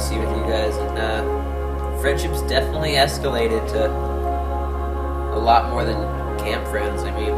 see with you guys, and friendships definitely escalated to a lot more than camp friends. I mean,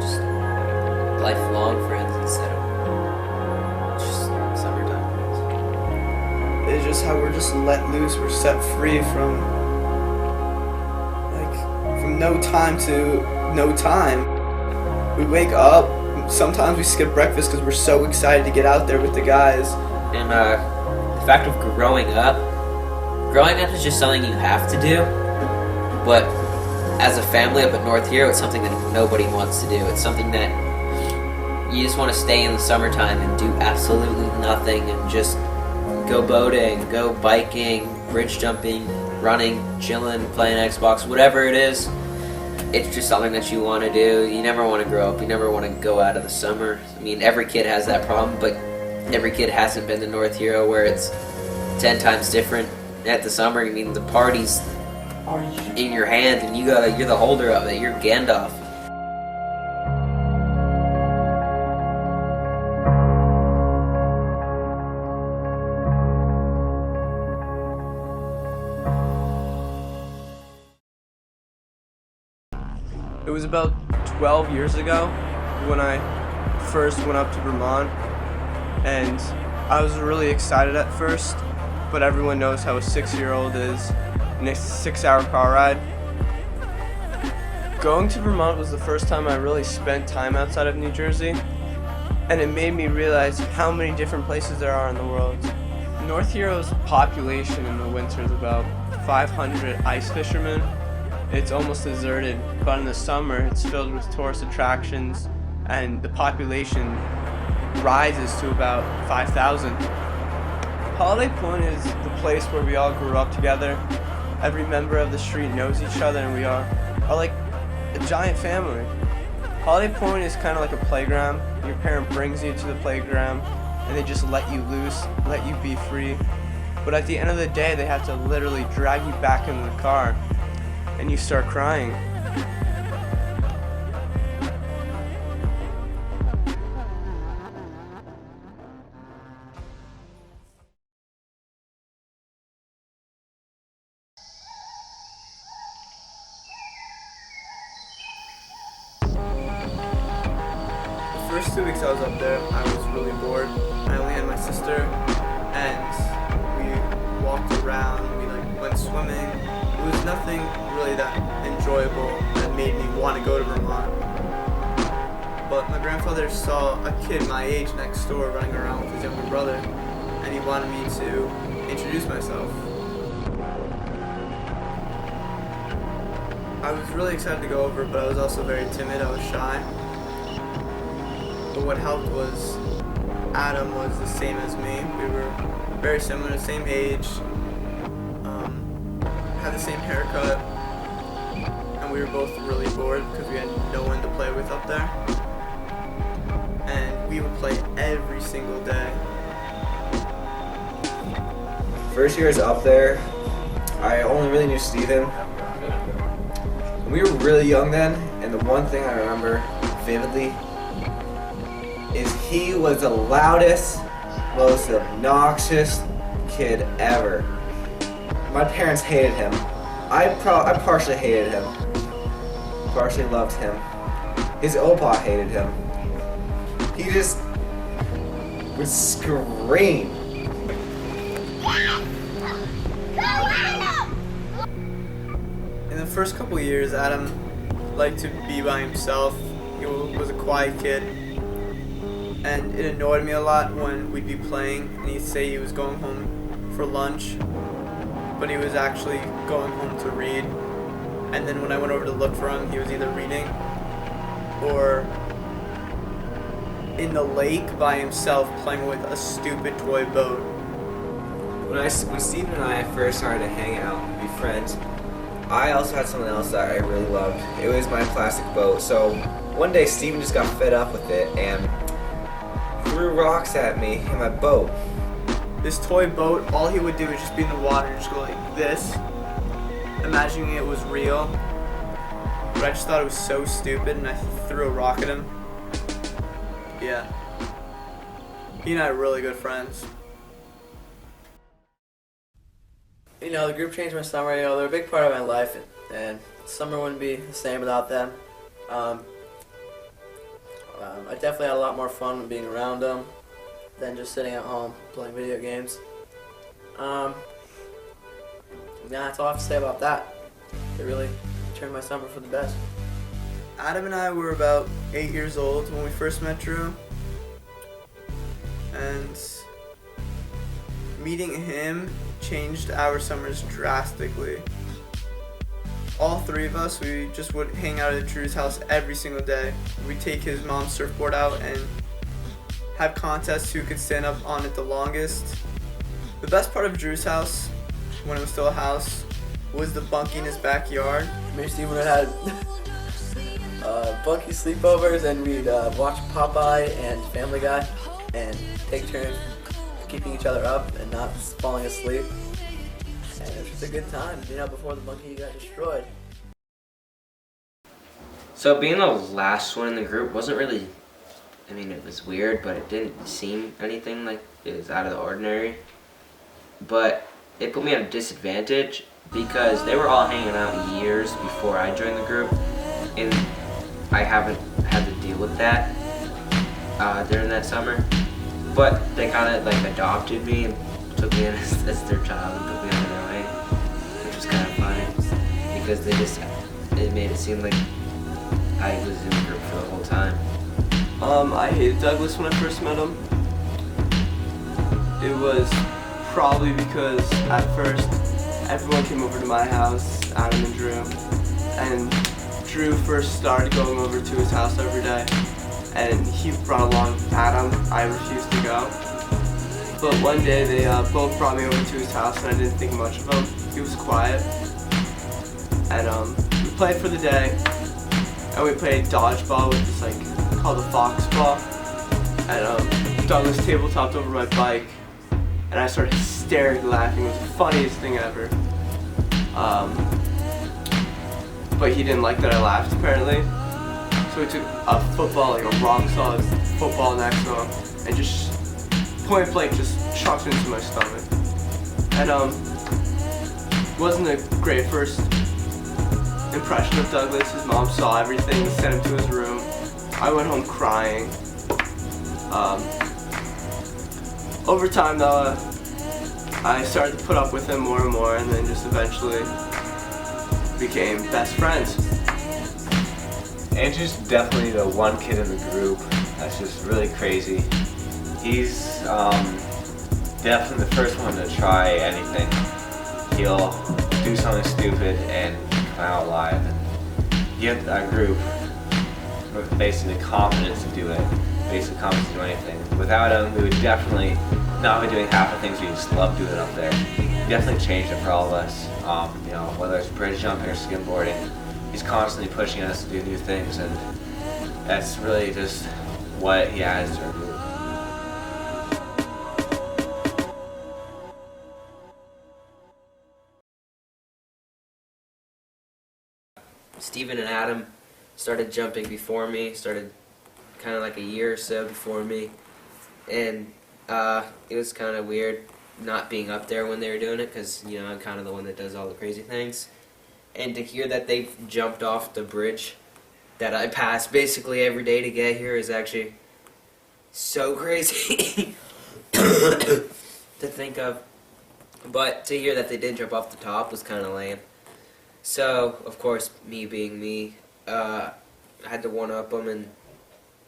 just lifelong friends instead of just summertime friends. It's just how we're just let loose. We're set free from no time to no time. We wake up. Sometimes we skip breakfast because we're so excited to get out there with the guys. And the fact of growing up is just something you have to do. But as a family up at North Hero, it's something that nobody wants to do. It's something that you just want to stay in the summertime and do absolutely nothing and just go boating, go biking, bridge jumping, running, chilling, playing Xbox, whatever it is. It's just something that you want to do. You never want to grow up. You never want to go out of the summer. I mean, every kid has that problem, but every kid hasn't been to North Hero where it's 10 times different at the summer. I mean, the party's in your hand and you're the holder of it. You're Gandalf. It was about 12 years ago when I first went up to Vermont, and I was really excited at first, but everyone knows how a 6-year-old is in a 6-hour car ride. Going to Vermont was the first time I really spent time outside of New Jersey, and it made me realize how many different places there are in the world. North Hero's population in the winter is about 500 ice fishermen. It's almost deserted, but in the summer it's filled with tourist attractions and the population rises to about 5,000. Holiday Point is the place where we all grew up together. Every member of the street knows each other and we are like a giant family. Holiday Point is kind of like a playground. Your parent brings you to the playground and they just let you loose, let you be free. But at the end of the day, they have to literally drag you back into the car and you start crying. The first 2 weeks I was up there, I was really bored. I only had my sister, and we walked around, we went swimming. It was nothing really that enjoyable that made me want to go to Vermont. But my grandfather saw a kid my age next door running around with his younger brother, and he wanted me to introduce myself. I was really excited to go over, but I was also very timid. I was shy. But what helped was Adam was the same as me. We were very similar, same age, had the same haircut, and we were both really bored because we had no one to play with up there. And we would play every single day. First year I was up there, I only really knew Steven. We were really young then, and the one thing I remember vividly is he was the loudest, most obnoxious kid ever. My parents hated him. I partially hated him. Partially loved him. His opa hated him. He just would scream. In the first couple of years, Adam liked to be by himself. He was a quiet kid. And it annoyed me a lot when we'd be playing and he'd say he was going home for lunch, but he was actually going home to read. And then when I went over to look for him, he was either reading or in the lake by himself playing with a stupid toy boat. When Steven and I first started to hang out and be friends, I also had something else that I really loved. It was my plastic boat. So one day Steven just got fed up with it and threw rocks at me in my boat. This toy boat, all he would do is just be in the water and just go like this, imagining it was real. But I just thought it was so stupid and I threw a rock at him. Yeah. He and I are really good friends. You know, the group changed my summer. You know, they're a big part of my life, and summer wouldn't be the same without them. I definitely had a lot more fun being around them than just sitting at home playing video games. Yeah, that's all I have to say about that. It really turned my summer for the best. Adam and I were about 8 years old when we first met Drew, and meeting him changed our summers drastically. All three of us, we just would hang out at Drew's house every single day. We'd take his mom's surfboard out and have contests who could stand up on it the longest. The best part of Drew's house, when it was still a house, was the bunkie in his backyard. Me and Steven had bunkie sleepovers, and we'd watch Popeye and Family Guy and take turns keeping each other up and not falling asleep. And it was just a good time, you know, before the bunkie got destroyed. So being the last one in the group wasn't really, I mean, it was weird, but it didn't seem anything like it was out of the ordinary. But it put me at a disadvantage because they were all hanging out years before I joined the group, and I haven't had to deal with that during that summer. But they kind of like adopted me and took me in as their child and put me on their way, which was kind of funny because it made it seem like I was in the group for the whole time. I hated Douglas when I first met him. It was probably because at first everyone came over to my house, Adam and Drew, and Drew first started going over to his house every day, and he brought along Adam. I refused to go, but one day they both brought me over to his house, and I didn't think much of him. He was quiet, and we played for the day, and we played dodgeball with this called a fox ball, and Douglas tabletopped over my bike, and I started hysterically laughing. It was the funniest thing ever. But he didn't like that I laughed, apparently. So he took a football, like a rock solid football next to him, and just point blank just chucked it into my stomach. And wasn't a great first impression of Douglas. His mom saw everything, sent him to his room. I went home crying. Over time though, I started to put up with him more and more, and then just eventually became best friends. Andrew's definitely the one kid in the group that's just really crazy. He's definitely the first one to try anything. He'll do something stupid and come out alive and give our group basically the confidence to do it, basically confidence to do anything. Without him, we would definitely not be doing half the things we just love doing up there. He definitely changed it for all of us. You know, whether it's bridge jumping or skimboarding, he's constantly pushing us to do new things, and that's really just what he adds to our group. Steven and Adam started jumping before me, started kind of like a year or so before me, and it was kind of weird not being up there when they were doing it because, you know, I'm kind of the one that does all the crazy things. And to hear that they jumped off the bridge that I pass basically every day to get here is actually so crazy to think of. But to hear that they did jump off the top was kind of lame. So, of course, me being me, I had to one-up them and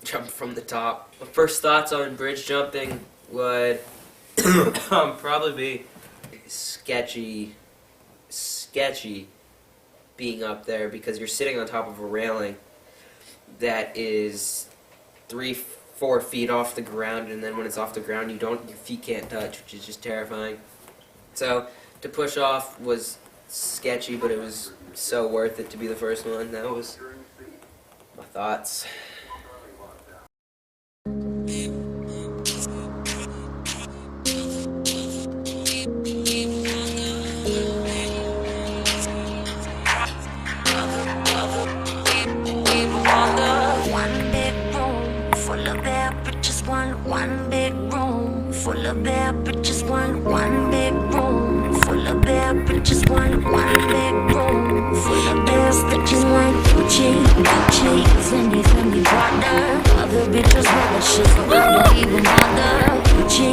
jump from the top. My first thoughts on bridge jumping would probably be sketchy being up there because you're sitting on top of a railing that is 3-4 feet off the ground, and then when it's off the ground your feet can't touch, which is just terrifying. So to push off was sketchy, but it was so worth it to be the first one. That was my thoughts. One big room full of bad bitches, one big room full of bad bitches. bitches want one big room. There's bitches want Gucci, Fendi, Prada. Other bitches want the shit, so I don't even bother. Gucci,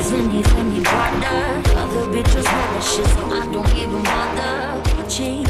Fendi, Prada. Other bitches want the shit, so I don't even bother. Gucci,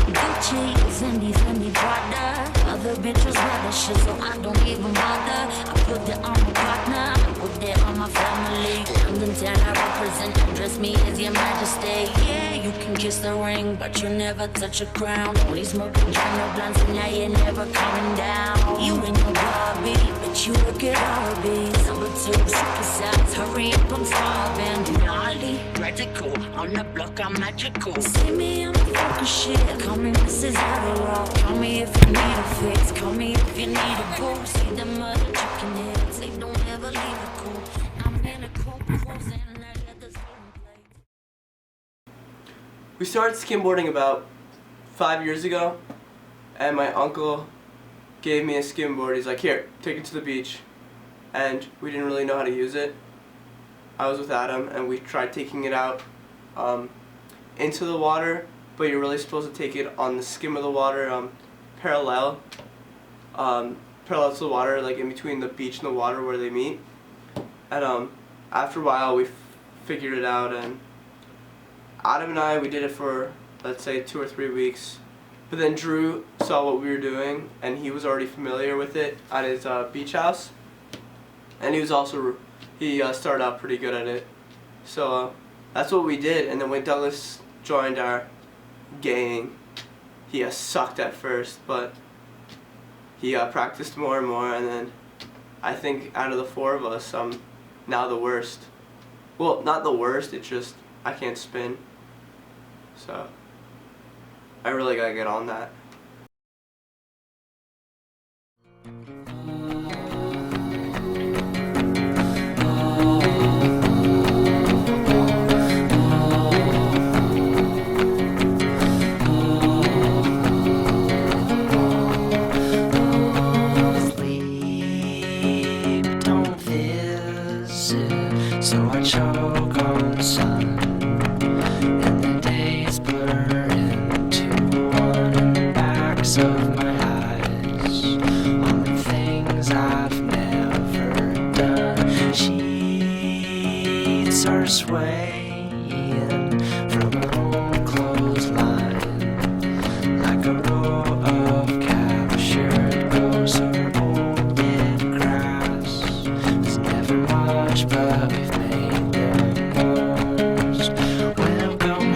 Fendi, Prada. Other bitches want the shit, so I don't even bother. I put that on my partner, I put that on my family. London town I represent, address me as your majesty. Yeah, you can kiss the ring, but you never touch a crown. Only smoking China blunts, and now you're never coming down. You and your Barbie, but you look at Arby's. Number 2, super size, hurry up, I'm starving. Gnarly, radical, on the block I'm magical. See me, I'm fucking shit. Call me Mrs. Adderall. Call me if you need a fix. Call me if you need a boost. See them other chicken heads, they don't ever leave a cool. I'm in a cool clothes and I got this golden plate. We started skimboarding about 5 years ago, and my uncle gave me a skimboard. He's like, here, take it to the beach. And we didn't really know how to use it. I was with Adam, and we tried taking it out into the water, but you're really supposed to take it on the skim of the water, parallel to the water, like in between the beach and the water where they meet. And after a while, we figured it out, and Adam and I, we did it for, let's say, 2 or 3 weeks. But then Drew saw what we were doing, and he was already familiar with it at his beach house. And he was also, he started out pretty good at it. So that's what we did. And then when Douglas joined our gang, he sucked at first, but he practiced more and more. And then I think out of the 4 of us, I'm now the worst. Well, not the worst, it's just I can't spin. So I really gotta get on that. So I choke on sun, and the days blur into one in the backs of my eyes. All the things I've never done. Sheets are swaying from an old clothesline, like a row of captured ghosts or old dead grass. There's never much, but we've made the most. Welcome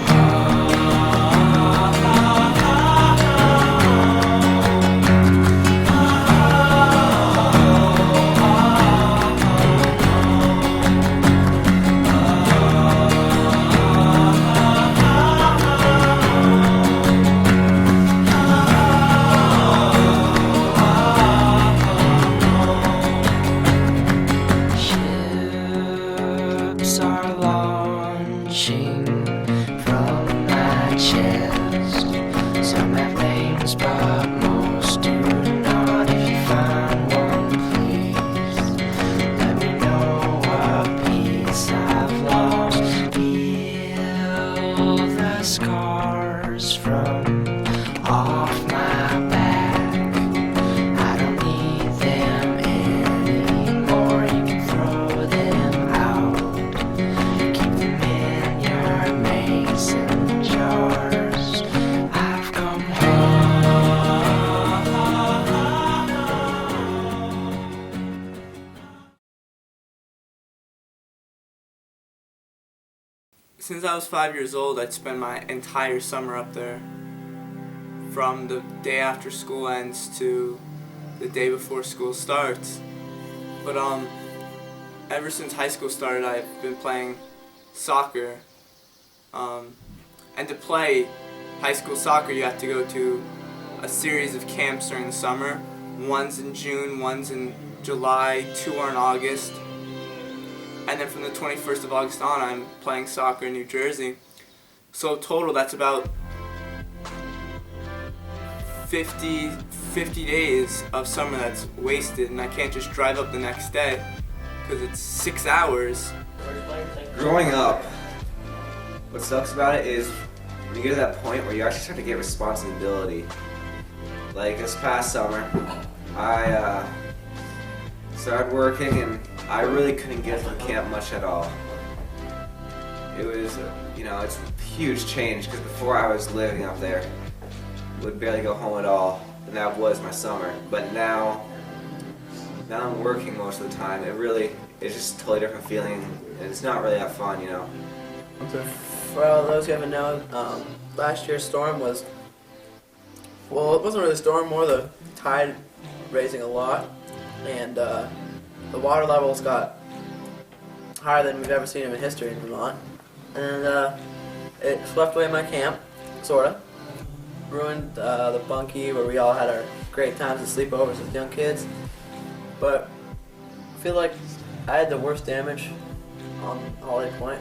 ships are launching from my chest. Some have names, but most do not. If you find one, please let me know what piece I've lost. Feel the scars from off my back. I don't need them anymore. You can throw them out. Keep them in your mason jars. I've come home. Since I was 5 years old, I'd spend my entire summer up there. From the day after school ends to the day before school starts. But ever since high school started, I've been playing soccer. And to play high school soccer, you have to go to a series of camps during the summer. One's in June, one's in July, 2 are in August. And then from the 21st of August on, I'm playing soccer in New Jersey. So total, that's about 50 days of summer that's wasted, and I can't just drive up the next day because it's 6 hours. Growing up, what sucks about it is when you get to that point where you actually start to get responsibility. Like this past summer, I started working and I really couldn't get to camp much at all. It was, it's a huge change because before I was living up there, would barely go home at all, and that was my summer. But now I'm working most of the time. It's just a totally different feeling, and it's not really that fun, For all those who haven't known, last year's storm was, well, it wasn't really a storm, more the tide raising a lot, and the water levels got higher than we've ever seen them in history in Vermont, and it swept away my camp, sorta, ruined the bunkie where we all had our great times and sleepovers with young kids, but I feel like I had the worst damage on Holiday Point.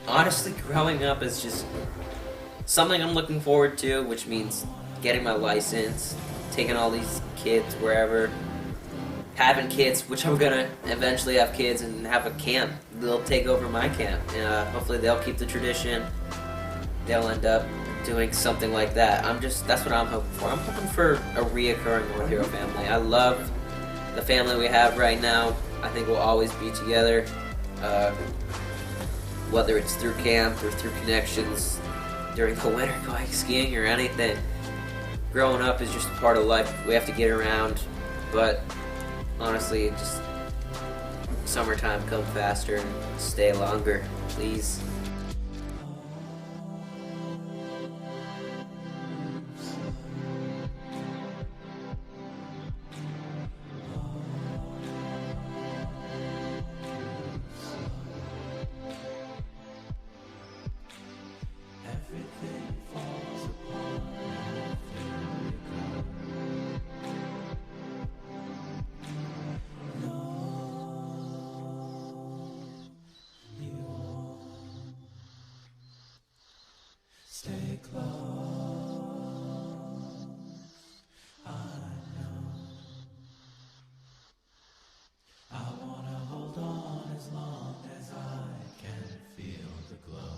Honestly, growing up is just something I'm looking forward to, which means getting my license, taking all these kids wherever, having kids, which I'm gonna eventually have kids and have a camp. They'll take over my camp. Hopefully they'll keep the tradition. They'll end up doing something like that. That's what I'm hoping for. I'm hoping for a reoccurring North Hero family. I love the family we have right now. I think we'll always be together. Whether it's through camp or through connections during the winter going skiing or anything. Growing up is just a part of life. We have to get around, but honestly, summertime come faster and stay longer, please. Stay close. I know. I wanna hold on as long as I can feel the glow.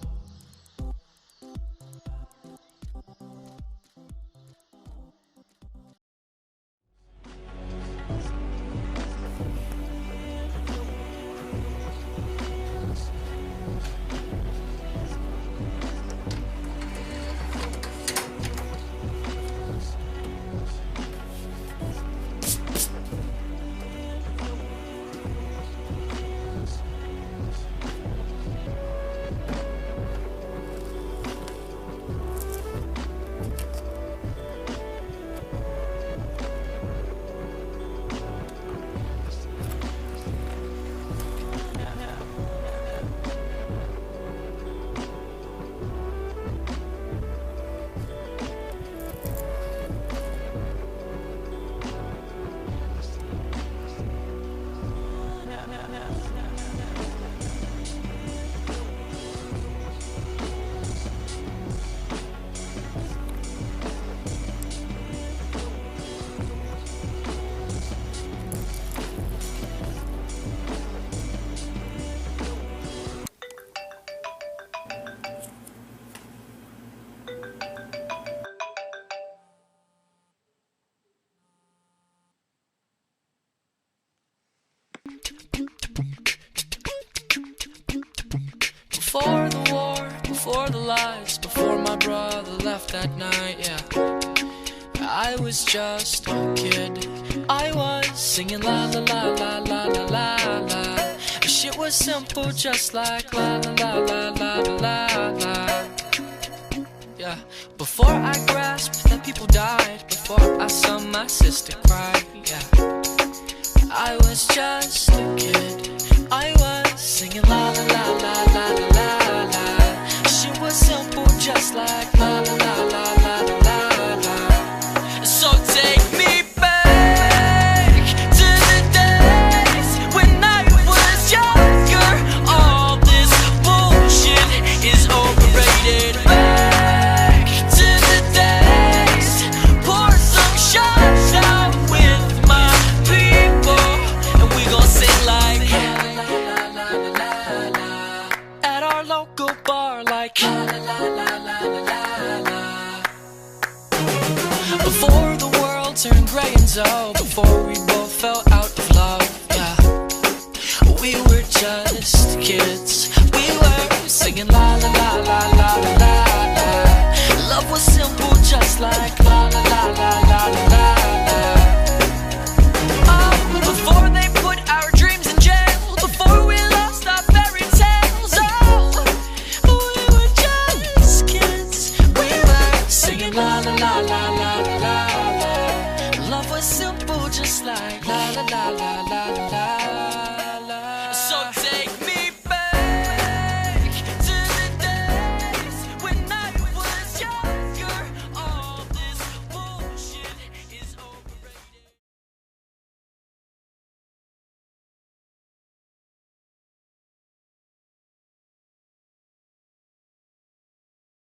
Before the war, before the lies, before my brother left that night, yeah, I was just a kid. I was singing la la la la la la la la. Shit was simple, just like la la la la la la la. Yeah, before I grasped that people died, before I saw my sister cry, yeah, I was just a kid. I was singing la la la la la la la la. Shit was simple, just like la la la la la la la. So take me back to the days when I was younger. All this bullshit is overrated. Back to the days, pour some shots out with my people, and we gon' sing like at our local bar, like la la la la la la. Before the world turned gray and dull, before we both fell out of love, yeah. We were just kids. We were singing la la la la la la la. Love was simple, just like la la la la la la la. Oh, before they put our dreams in jail, before we lost our fairy tales. Oh, we were just kids. We were singing la la la la la la la. Love was simple, just like la la la la.